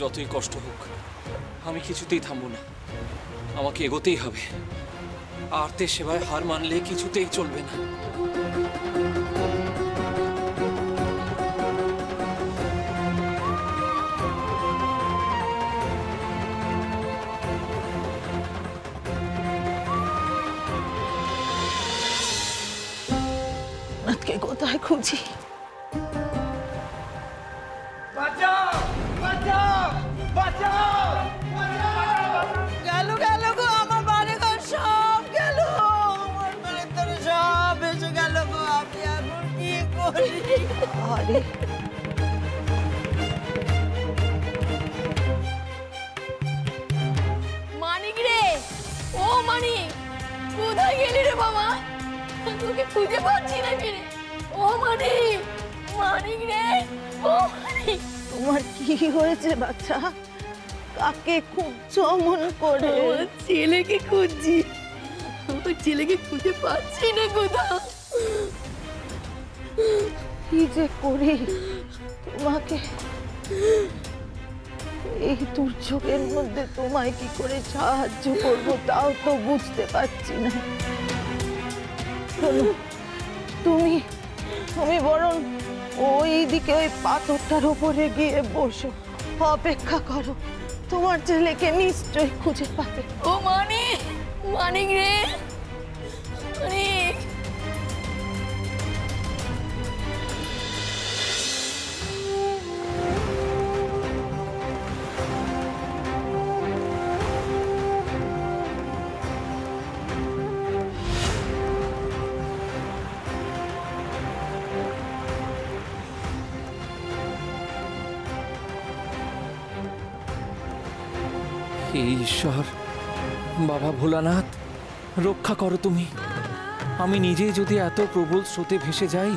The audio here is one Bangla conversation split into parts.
যতই কষ্ট হোক আমি কিছুতেই থামবো না। আমাকে এগোতেই হবে। আরতের সেবায় হার মানলে কিছুতেই চলবে না। আজকে কোথায় খুঁজি? গেল গেল গো, আমার বাড়ি ঘর সব গেল। আমার বাড়ি তোর সব এসে গেল গো। আমি এখন কি করি? আরে মানিক রে, ও মানিক, কোথায় গেলি রে বাবা? তোকে খুঁজে পাচ্ছি না ফিরে। ও মানিক, মানিক রে, ও মানিক। তোমার কি হয়েছে বাচ্চা? কাকে খুঁজছো মন করে? আমার ছেলেকে খুঁজছি। আমার ছেলেকে খুঁজে পাচ্ছি না কোথাও। কি যে করি তোমাকে? এই দুর্যোগের মধ্যে তোমায় কি করে সাহায্য করবো তাও তো বুঝতে পারছি না। শোনো, তুমি তুমি বরং ওই দিকে ওই পাথরটার উপরে গিয়ে বসো, অপেক্ষা করো। তোমার ছেলেকে নিশ্চয়ই খুঁজে পাবে। ও মানিক, মানিক রে, মানিক। হে ঈশ্বর, বাবা ভোলানাথ, রক্ষা করো তুমি। আমি নিজেই যদি এত প্রবল স্রোতে ভেসে যাই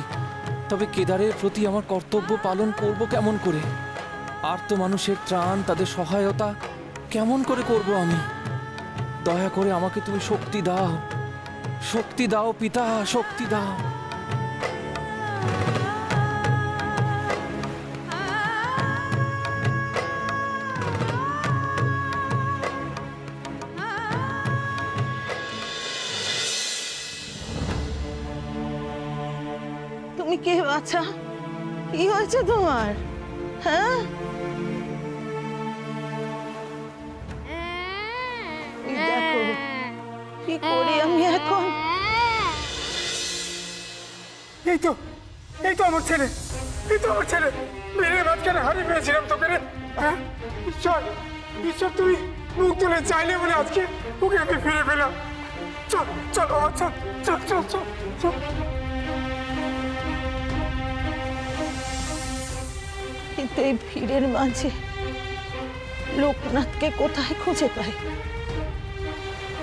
তবে কেদারের প্রতি আমার কর্তব্য পালন করব কেমন করে? আর তো মানুষের ত্রাণ, তাদের সহায়তা কেমন করে করব আমি? দয়া করে আমাকে তুমি শক্তি দাও, শক্তি দাও পিতা, শক্তি দাও। তুমি কে বাছা? কি হয়েছে তোমার? হ্যাঁ, দেখো কি করি আমি এখন। এই তো আমার ছেলে, এই তো আমার ছেলে। মেরে মাঝখানে হারিয়ে পেয়েছিলাম তোকে রে। হ্যাঁ ঈশ্বর, ঈশ্বর তুমি মুখ তুলে চাইলে বলে আজকে ওকে আমি ফিরে পেলাম। চল চল বাবা, চল চল চল চল চল। কিন্তু এই ভিড়ের মাঝে লোকনাথকে কোথায় খুঁজে পাই?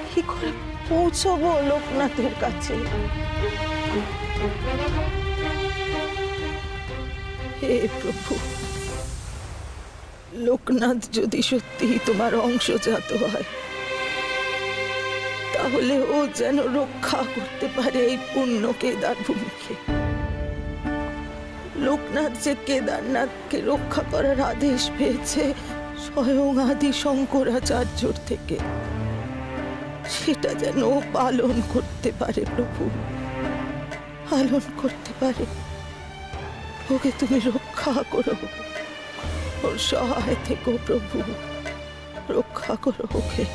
কি করে পৌঁছবো লোকনাথের কাছে? হে প্রভু, লোকনাথ যদি সত্যি তোমার অংশজাত হয় তাহলে ও যেন রক্ষা করতে পারে এই পুণ্য কেদার ভূমিকে। লোকনাথ যে কেদারনাথকে রক্ষা করার আদেশ পেয়েছে স্বয়ং আদি শঙ্করাচার্যর থেকে, সেটা যেন ও পালন করতে পারে প্রভু, পালন করতে পারে। ওকে তুমি রক্ষা করো, ওর সহায় থেকো প্রভু, রক্ষা করো ওকে।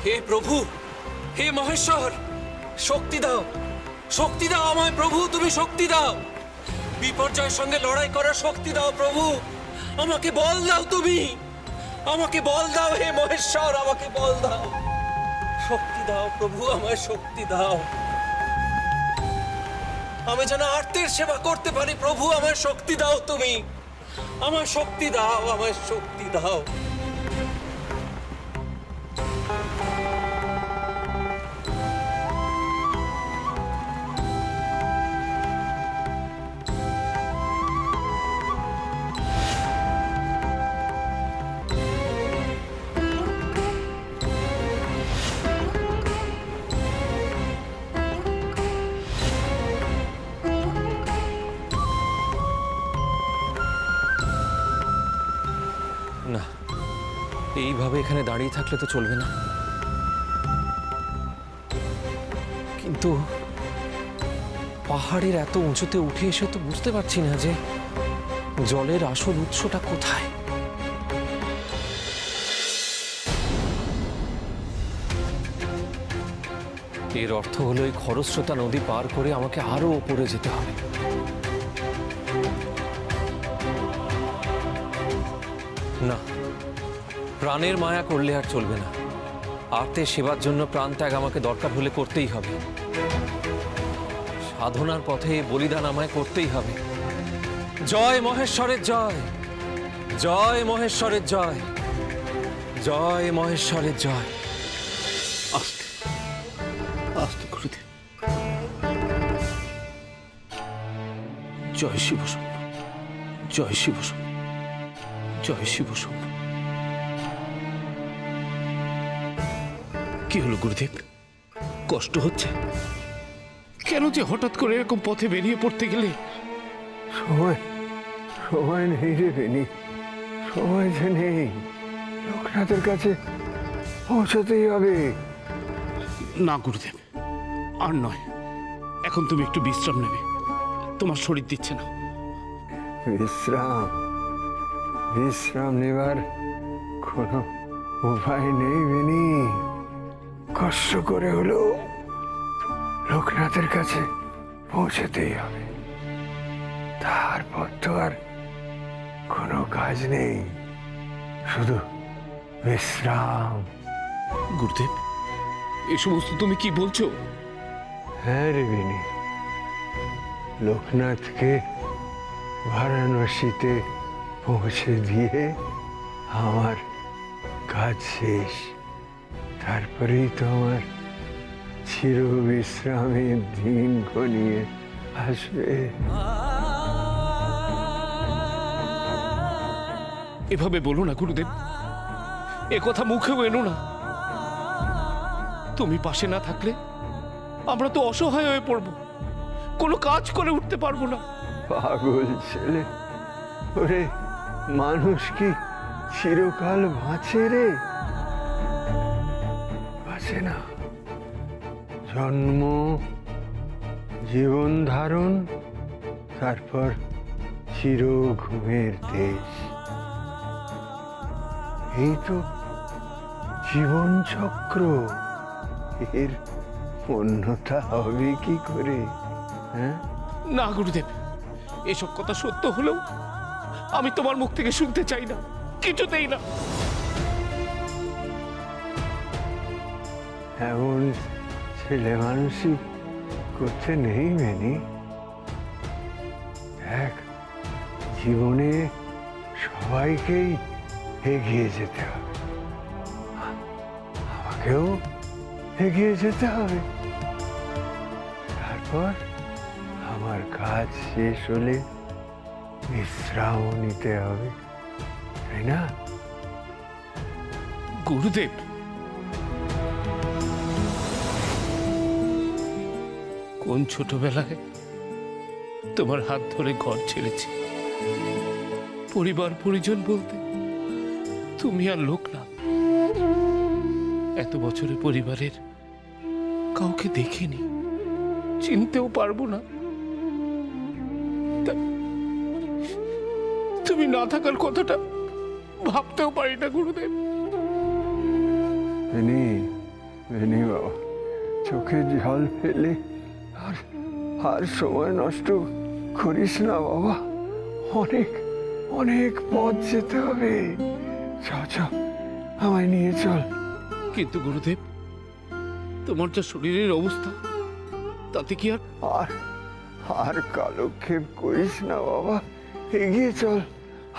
হে প্রভু, হে মহেশ্বর, শক্তি দাও, শক্তি দাও আমায় প্রভু, তুমি শক্তি দাও। বিপর্যয়ের সঙ্গে লড়াই করার শক্তি দাও প্রভু। আমাকে বল দাও তুমি, আমাকে বল দাও হে মহেশ্বর, আমাকে বল দাও। শক্তি দাও প্রভু, আমায় শক্তি দাও। আমি যেন আর্তের সেবা করতে পারি প্রভু, আমায় শক্তি দাও তুমি, আমায় শক্তি দাও, আমায় শক্তি দাও। না, এইভাবে এখানে দাঁড়িয়ে থাকলে তো চলবে না। কিন্তু পাহাড়ের এত উঁচুতে উঠে এসে তো বুঝতে পারছি না যে জলের আসল উৎসটা কোথায়। এর অর্থ হলো এই খরস্রোতা নদী পার করে আমাকে আরো উপরে যেতে হবে। না, প্রাণের মায়া করলে আর চলবে না। আর্তের সেবার জন্য প্রাণত্যাগ আমাকে দরকার হলে করতেই হবে। সাধনার পথে বলিদান আমায় করতেই হবে। জয় মহেশ্বরের জয়, জয় মহেশ্বরের জয়, জয় মহেশ্বরের জয়। আস্তে আস্তে গুরুদেব। জয় শিব শম্ভু, জয় শিব শম্ভু, জয় শিব শম্ভু। কি হলো গুরুদেব, কষ্ট হচ্ছে? কেন যে হঠাৎ করে এরকম পথে বেরিয়ে পড়তে গেলে? সময় সময় নেই রে বেনি, সময় যে নেই। লোকনাথের কাছে পৌঁছাতেই হবে। না গুরুদেব, আর নয়। এখন তুমি একটু বিশ্রাম নেবে, তোমার শরীর দিচ্ছে না। বিশ্রাম বিশ্রাম নেবার কোনো উপায় নেই বেনি। কষ্ট করে হলেও লোকনাথের কাছে পৌঁছাতেই হবে। তারপর তো আর কোনো কাজ নেই, শুধু বিশ্রাম। গুরুদেব, এ সমস্ত তুমি কি বলছো? হ্যাঁ রে বেনি, লোকনাথকে বারাণসীতে পৌঁছে দিয়ে আমার কাজ শেষ। তারপরেই তো আমার চির বিশ্রামের দিন ঘনিয়ে আসবে। এভাবে বলো না গুরুদেব, এ কথা মুখেও এনো না। তুমি পাশে না থাকলে আমরা তো অসহায় হয়ে পড়বো, কোনো কাজ করে উঠতে পারবো না। পাগল ছেলে, ওরে মানুষ কি চিরকাল বাঁচে রে? বাঁচে না। জন্ম, জীবন ধারণ, তারপর চির ঘুমের দেশ। এই তো জীবন চক্র। এর অন্যতা হবে কি করে? হ্যাঁ, না গুরুদেব, এসব কথা সত্য হলেও আমি তোমার মুখ থেকে শুনতে চাই না, কিছুতেই না। এমন ছেলে মানুষই করতে নেই মেনি। এক জীবনে সবাইকেই এগিয়ে যেতে হবে, আমাকেও এগিয়ে যেতে হবে। তারপর আমার কাজ শেষ হলে বিশ্রাম নিতে হবে, তাই না? গুরুদেব, কোন ছোটবেলায় তোমার হাত ধরে ঘর ছেড়েছি। পরিবার পরিজন বলতে তুমি আর লোকনাথ। এত বছরে পরিবারের কাউকে দেখিনি, চিনতেও পারবো না। তুমি না থাকার কথাটা ভাবতেও পারি না গুরুদেব। বেনি, বেনি বাবা, চোখে জল ফেলে আর সময় নষ্ট করিস না বাবা। অনেক অনেক পথ যেতে হবে। চল চল, আমায় নিয়ে চল। কিন্তু গুরুদেব, তোমার যা শরীরের অবস্থা, তাতে কি আর আর কালক্ষেপ করিস না বাবা, এগিয়ে চল।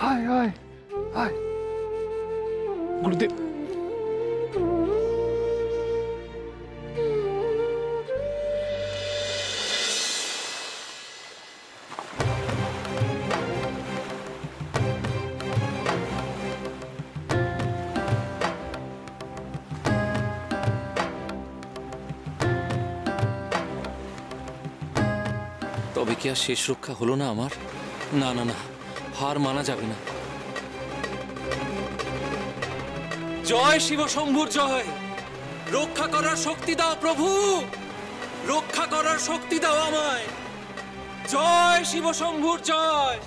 হায় হায় হায়। গুরুদেব, তবে কি আর শেষ রক্ষা হলো না আমার? না না না, হার মানা যাবে না। জয় শিব শম্ভুর জয়। রক্ষা করার শক্তি দাও প্রভু, রক্ষা করার শক্তি দাও আমায়। জয় শিব শম্ভুর জয়।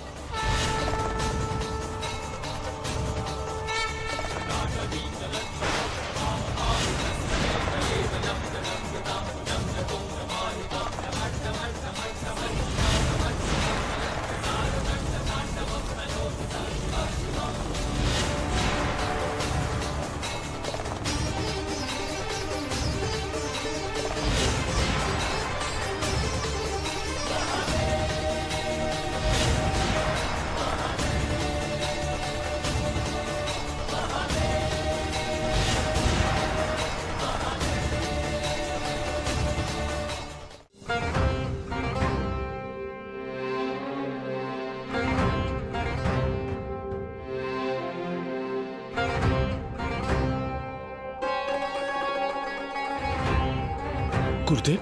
গুরুদেব,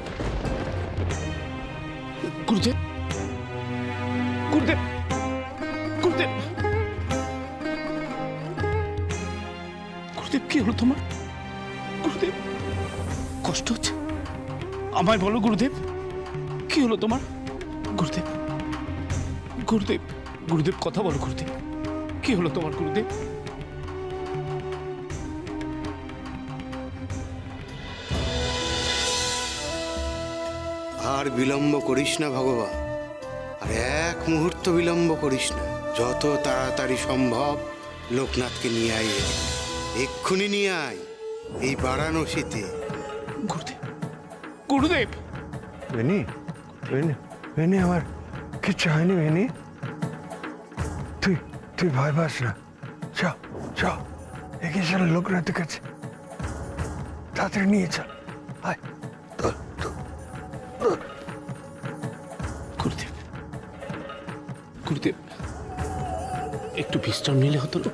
গুরুদেব, গুরুদেব, গুরুদেব, গুরুদেব, কি হলো তোমার? গুরুদেব, কষ্ট হচ্ছে? আমায় বলো গুরুদেব, কি হলো তোমার? গুরুদেব, গুরুদেব, গুরুদেব, কথা বলো গুরুদেব, কি হলো তোমার গুরুদেব? আর বিলম্ব করিস না ভগবান, আর এক মুহূর্ত বিলম্ব করিস না। যত তাড়াতাড়ি সম্ভব লোকনাথকে নিয়ে আয়, এক্ষুনি নিয়ে আয় এই বারাণসীতে। গুরুদেব, গুরুদেব, বেনি, বেনি, বেনি, আমার কিচ্ছু হয়নি বেনি। তুই তুই ভয় পাস না, চল চল, এগিয়ে চল লোকনাথের কাছে, তাড়াতাড়ি নিয়ে চল। আয়, গুরুদেব, গুরুদেব, একটু বিশ্রাম নিলে হতো না?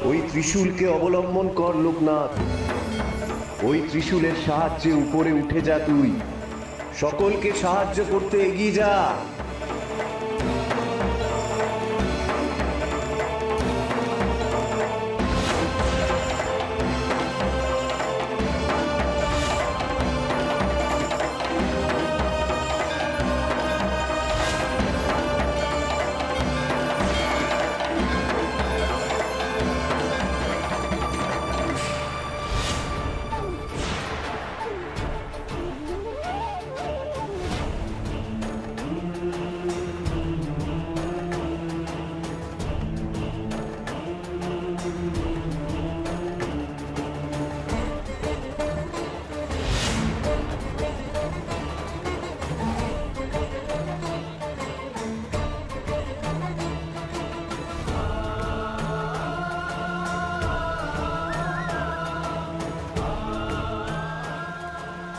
ওই ত্রিশূলকে অবলম্বন কর লোকনাথ, ওই ত্রিশূলের সাহায্যে উপরে উঠে যা, তুই সকলকে সাহায্য করতে এগিয়ে যা।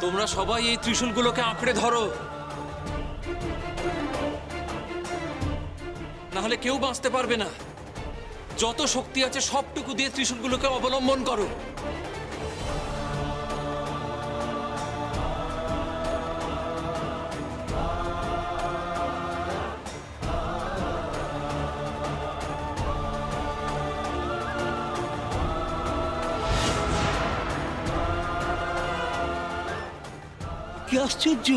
তোমরা সবাই এই ত্রিশূলগুলোকে আঁকড়ে ধরো, না হলে কেউ বাঁচতে পারবে না। যত শক্তি আছে সবটুকু দিয়ে ত্রিশূলগুলোকে অবলম্বন করো। কি আশ্চর্য,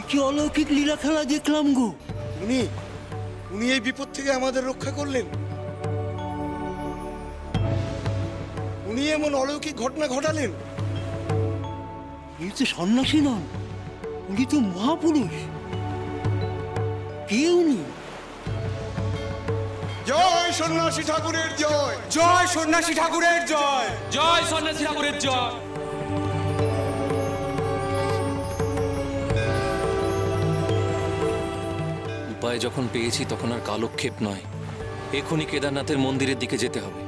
কি অলৌকিক লীলা খেলা দেখলাম গো। উনি উনি এই বিপদ থেকে আমাদের রক্ষা করলেন। উনি এমন অলৌকিক ঘটনা ঘটালেন। উনি তো সন্ন্যাসী নন, উনি তো মহাপুরুষ। কে উনি? জয় সন্ন্যাসী ঠাকুরের জয়, জয় সন্ন্যাসী ঠাকুরের জয়, জয় সন্ন্যাসী ঠাকুরের জয়। উপায় যখন পেয়েছি তখন আর কালক্ষেপ নয়, এখনই কেদারনাথের মন্দিরের দিকে যেতে হবে।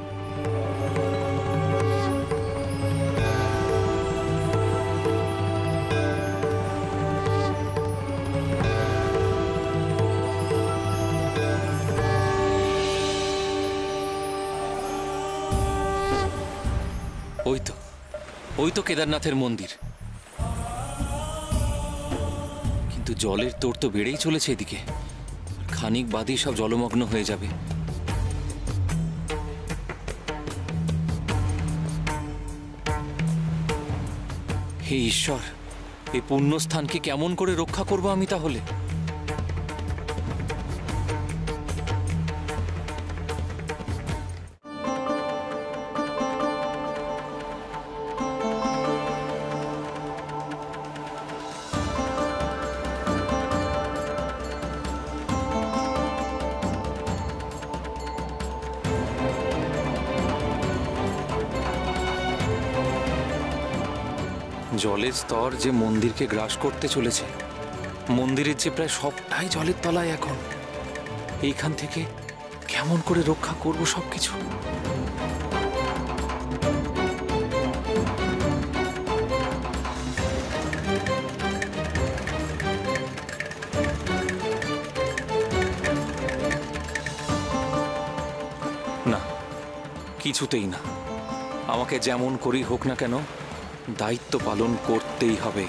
ওই তো কেদারনাথের মন্দির, কিন্তু জলের তোড় তো বেড়েই চলেছে এদিকে। খানিক বাদেই সব জলমগ্ন হয়ে যাবে। হে ঈশ্বর, এই পুণ্যস্থানকে কেমন করে রক্ষা করব আমি তাহলে? জলের স্তর যে মন্দিরকে গ্রাস করতে চলেছে, মন্দিরের যে প্রায় সবটাই জলের তলায় এখন। এইখান থেকে কেমন করে রক্ষা করব সবকিছু? না, কিছুতেই না। আমাকে যেমন করেই হোক না কেন দায়িত্ব পালন করতেই হবে।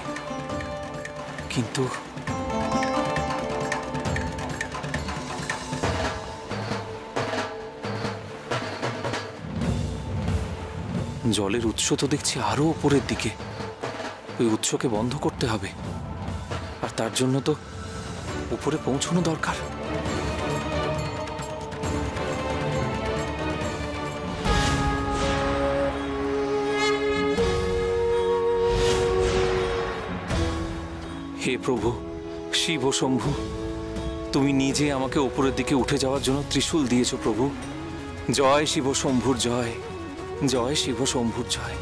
কিন্তু জলের উৎস তো দেখছি আরো উপরের দিকে। ওই উৎসকে বন্ধ করতে হবে, আর তার জন্য তো উপরে পৌঁছানো দরকার। হে প্রভু শিব ও শম্ভু, তুমি নিজে আমাকে উপরের দিকে উঠে যাওয়ার জন্য ত্রিশূল দিয়েছো প্রভু। জয় শিব শম্ভুর জয়, জয় শিব শম্ভুর জয়।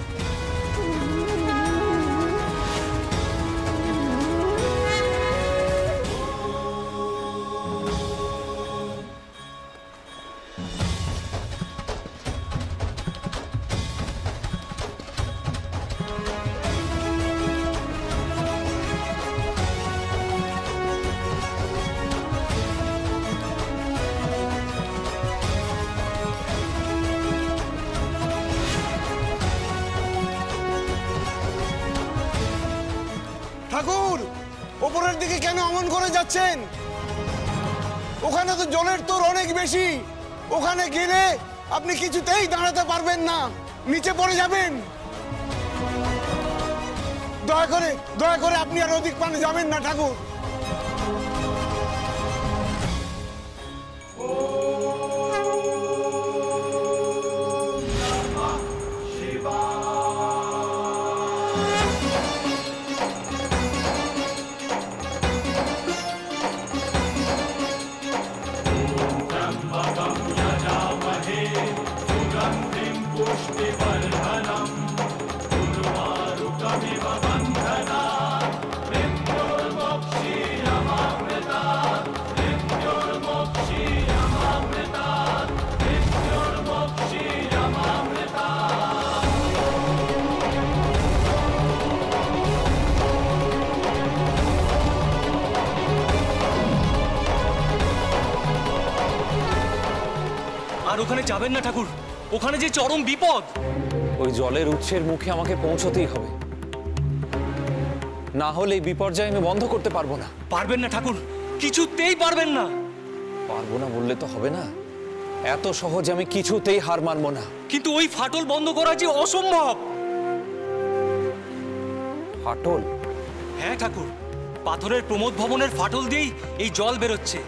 ঠাকুর, ওপরের দিকে কেন অমন করে যাচ্ছেন? ওখানে তো জলের তোর অনেক বেশি। ওখানে গেলে আপনি কিছুতেই দাঁড়াতে পারবেন না, নিচে পড়ে যাবেন। দয়া করে আপনি আর অধিক পানি যাবেন না ঠাকুর। আর ওখানে যাবেন না ঠাকুর, ওখানে যে চরম বিপদ। ওই জলের উৎসের মুখে আমাকে পৌঁছতেই হবে, না হলে এই বিপর্যয় আমি বন্ধ করতে পারবো না। পারবেন না ঠাকুর, কিছুতেই পারবেন না। পারবো না বললে তো হবে না, এত সহজে আমি কিছুতেই হার মানবো না। কিন্তু ওই ফাটল বন্ধ করা যে অসম্ভব। ফাটল? হ্যাঁ ঠাকুর, পাথরের প্রমোদ ভবনের ফাটল দিয়েই এই জল বেরোচ্ছে।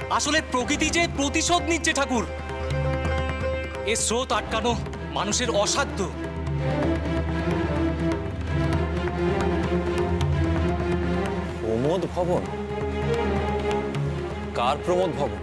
আসলে প্রকৃতি যে প্রতিশোধ নিচ্ছে ঠাকুর। এর স্রোত আটকানো মানুষের অসাধ্য। প্রমোদ ভবন? কার প্রমোদ ভবন?